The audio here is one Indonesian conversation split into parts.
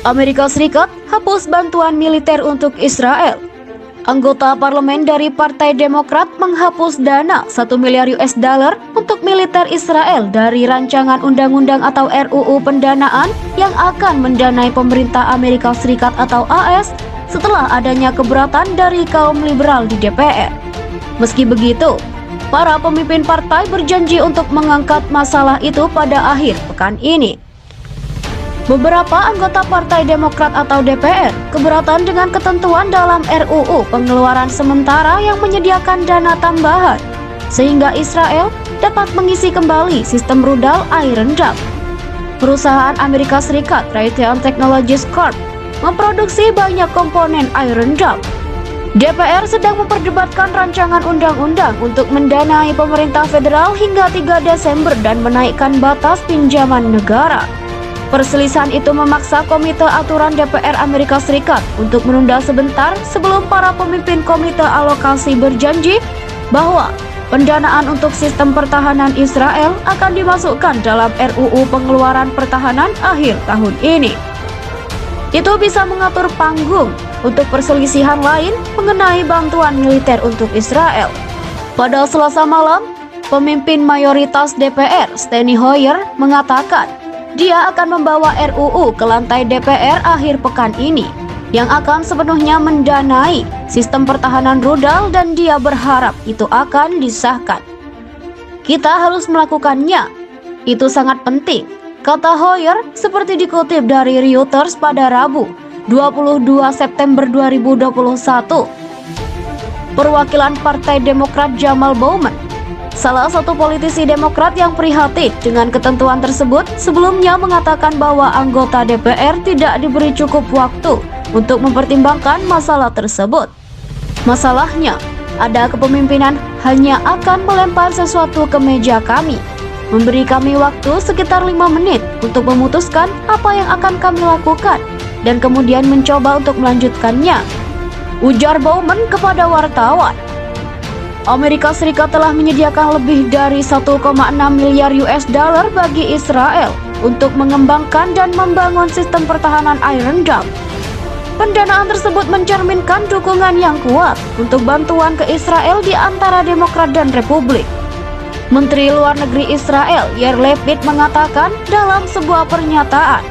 Amerika Serikat hapus bantuan militer untuk Israel. Anggota parlemen dari Partai Demokrat menghapus dana 1 miliar US dollar untuk militer Israel dari rancangan undang-undang atau RUU pendanaan yang akan mendanai pemerintah Amerika Serikat atau AS setelah adanya keberatan dari kaum liberal di DPR. Meski begitu, para pemimpin partai berjanji untuk mengangkat masalah itu pada akhir pekan ini. Beberapa anggota Partai Demokrat atau DPR keberatan dengan ketentuan dalam RUU pengeluaran sementara yang menyediakan dana tambahan, sehingga Israel dapat mengisi kembali sistem rudal Iron Dome. Perusahaan Amerika Serikat Raytheon Technologies Corp memproduksi banyak komponen Iron Dome. DPR sedang memperdebatkan rancangan undang-undang untuk mendanai pemerintah federal hingga 3 Desember dan menaikkan batas pinjaman negara. Perselisihan itu memaksa Komite Aturan DPR Amerika Serikat untuk menunda sebentar sebelum para pemimpin Komite Alokasi berjanji bahwa pendanaan untuk sistem pertahanan Israel akan dimasukkan dalam RUU pengeluaran pertahanan akhir tahun ini. Itu bisa mengatur panggung untuk perselisihan lain mengenai bantuan militer untuk Israel. Pada Selasa malam, pemimpin mayoritas DPR, Steny Hoyer, mengatakan dia akan membawa RUU ke lantai DPR akhir pekan ini yang akan sepenuhnya mendanai sistem pertahanan rudal dan dia berharap itu akan disahkan. Kita harus melakukannya. Itu sangat penting, kata Hoyer seperti dikutip dari Reuters pada Rabu, 22 September 2021. Perwakilan Partai Demokrat Jamal Bowman, salah satu politisi Demokrat yang prihatin dengan ketentuan tersebut, sebelumnya mengatakan bahwa anggota DPR tidak diberi cukup waktu untuk mempertimbangkan masalah tersebut. Masalahnya, ada kepemimpinan hanya akan melempar sesuatu ke meja kami, memberi kami waktu sekitar 5 menit untuk memutuskan apa yang akan kami lakukan, dan kemudian mencoba untuk melanjutkannya, ujar Bowman kepada wartawan. Amerika Serikat telah menyediakan lebih dari 1,6 miliar US dollar bagi Israel untuk mengembangkan dan membangun sistem pertahanan Iron Dome. Pendanaan tersebut mencerminkan dukungan yang kuat untuk bantuan ke Israel di antara Demokrat dan Republik. Menteri Luar Negeri Israel Yair Lapid mengatakan dalam sebuah pernyataan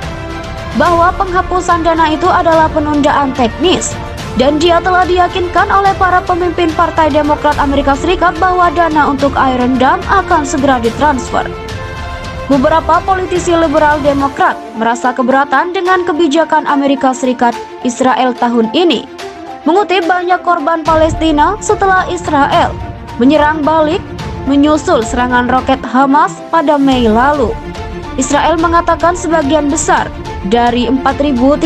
bahwa penghapusan dana itu adalah penundaan teknis, dan dia telah diyakinkan oleh para pemimpin Partai Demokrat Amerika Serikat bahwa dana untuk Iron Dome akan segera ditransfer. Beberapa politisi liberal Demokrat merasa keberatan dengan kebijakan Amerika Serikat Israel tahun ini, mengutip banyak korban Palestina setelah Israel menyerang balik menyusul serangan roket Hamas pada Mei lalu. Israel mengatakan sebagian besar dari 4.350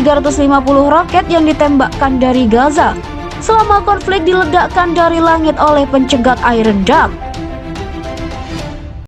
roket yang ditembakkan dari Gaza selama konflik diledakkan dari langit oleh pencegat Iron Dome.